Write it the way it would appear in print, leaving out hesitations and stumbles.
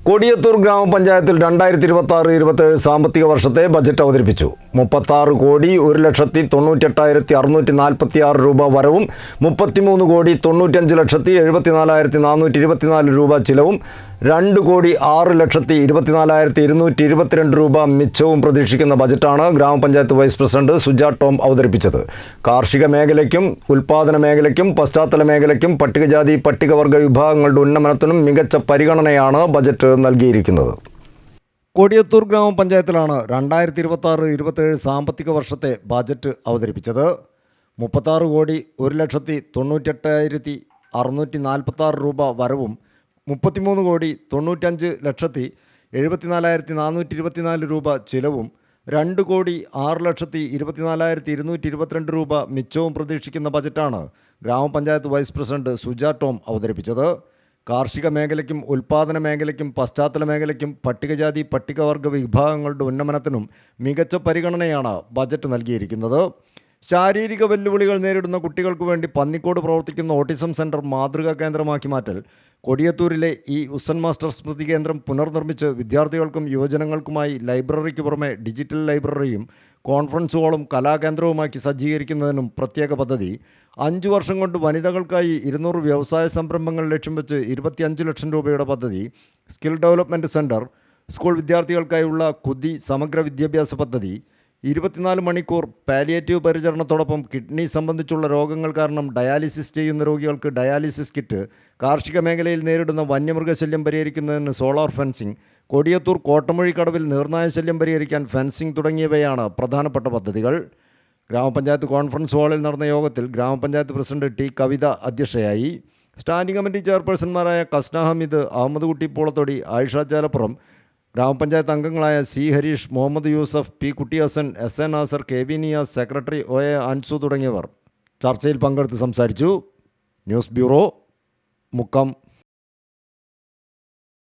കൊടിയത്തൂർ ഗ്രാമപഞ്ചായത്തിൽ 2026-27 സാമ്പത്തിക വർഷത്തെ ബജറ്റ് അവതരിപ്പിച്ചു. 36,1,98,646 രൂപ വരവും 33,95,74,424 രൂപ ചിലവും 2,06,24,222 രൂപ മിച്ചവും പ്രതീക്ഷിക്കുന്ന ബജറ്റാണ് ഗ്രാമപഞ്ചായത്ത് വൈസ് പ്രസിഡന്റ് സുജ ടോം അവതരിപ്പിച്ചത്. കാർഷിക മേഖലയ്ക്കും ഉൽപ്പാദന മേഖലയ്ക്കും പശ്ചാത്തല മേഖലയ്ക്കും പട്ടികജാതി പട്ടികവർഗ വിഭാഗങ്ങളുടെ ഉന്നമനത്തിനും മികച്ച പരിഗണനയാണ് ബജറ്റ് നൽകിയിരിക്കുന്നത്. കൊടിയത്തൂർ ഗ്രാമപഞ്ചായത്തിലാണ് 2026-27 സാമ്പത്തിക വർഷത്തെ ബജറ്റ് അവതരിപ്പിച്ചത്. 36,1,98,646 രൂപ വരവും 33,95,74,424 രൂപ ചിലവും 2,06,24,222 രൂപ മിച്ചവും പ്രതീക്ഷിക്കുന്ന ബജറ്റാണ് ഗ്രാമപഞ്ചായത്ത് വൈസ് പ്രസിഡന്റ് സുജ ടോം അവതരിപ്പിച്ചത്. കാർഷിക മേഖലയ്ക്കും ഉൽപ്പാദന മേഖലയ്ക്കും പശ്ചാത്തല മേഖലയ്ക്കും പട്ടികജാതി പട്ടികവർഗ വിഭാഗങ്ങളുടെ ഉന്നമനത്തിനും മികച്ച പരിഗണനയാണ് ബജറ്റ് നൽകിയിരിക്കുന്നത്. ശാരീരിക വെല്ലുവിളികൾ നേരിടുന്ന കുട്ടികൾക്ക് വേണ്ടി പന്നിക്കോട് പ്രവർത്തിക്കുന്ന ഓട്ടിസം സെൻറ്റർ മാതൃകാ കേന്ദ്രമാക്കി മാറ്റൽ, കൊടിയത്തൂരിലെ ഈ ഉസൻ മാസ്റ്റർ സ്മൃതി കേന്ദ്രം പുനർനിർമ്മിച്ച് വിദ്യാർത്ഥികൾക്കും യുവജനങ്ങൾക്കുമായി ലൈബ്രറിക്ക് പുറമെ ഡിജിറ്റൽ ലൈബ്രറിയും കോൺഫറൻസ് ഹാളും കലാകേന്ദ്രവുമാക്കി സജ്ജീകരിക്കുന്നതിനും പ്രത്യേക പദ്ധതി, 5 വർഷം കൊണ്ട് വനിതകൾക്കായി 200 വ്യവസായ സംരംഭങ്ങൾ ലക്ഷ്യം വെച്ച് 25 ലക്ഷം രൂപയുടെ പദ്ധതി, സ്കിൽ ഡെവലപ്മെൻറ്റ് സെൻറ്റർ, സ്കൂൾ വിദ്യാർത്ഥികൾക്കായുള്ള കുതി സമഗ്ര വിദ്യാഭ്യാസ പദ്ധതി, 24 മണിക്കൂർ പാലിയേറ്റീവ് പരിചരണത്തോടൊപ്പം കിഡ്നി സംബന്ധിച്ചുള്ള രോഗങ്ങൾ കാരണം ഡയാലിസിസ് ചെയ്യുന്ന രോഗികൾക്ക് ഡയാലിസിസ് കിറ്റ്, കാർഷിക മേഖലയിൽ നേരിടുന്ന വന്യമൃഗശല്യം പരിഹരിക്കുന്നതിന് സോളാർ ഫെൻസിംഗ്, കൊടിയത്തൂർ കോട്ടമൊഴിക്കടവിൽ നീർനായ ശല്യം പരിഹരിക്കാൻ ഫെൻസിംഗ് തുടങ്ങിയവയാണ് പ്രധാനപ്പെട്ട പദ്ധതികൾ. ഗ്രാമപഞ്ചായത്ത് കോൺഫറൻസ് ഹാളിൽ നടന്ന യോഗത്തിൽ ഗ്രാമപഞ്ചായത്ത് പ്രസിഡന്റ് ടി കവിത അധ്യക്ഷയായി. സ്റ്റാൻഡിംഗ് കമ്മിറ്റി ചെയർപേഴ്സൺമാരായ കസ്ന ഹമീദ്, അഹമ്മദ് കുട്ടി പൂളത്തൊടി, ആയിഷ ചാലപ്പുറം, ഗ്രാമപഞ്ചായത്ത് അംഗങ്ങളായ C Harish, Muhammed Yusuf, P Kutty Hassan, S A Nasar, K V Niyas, secretary O A Ansu തുടങ്ങിയവർ ചർച്ചയിൽ പങ്കെടുത്ത് സംസാരിച്ചു. News bureau, Mukkam.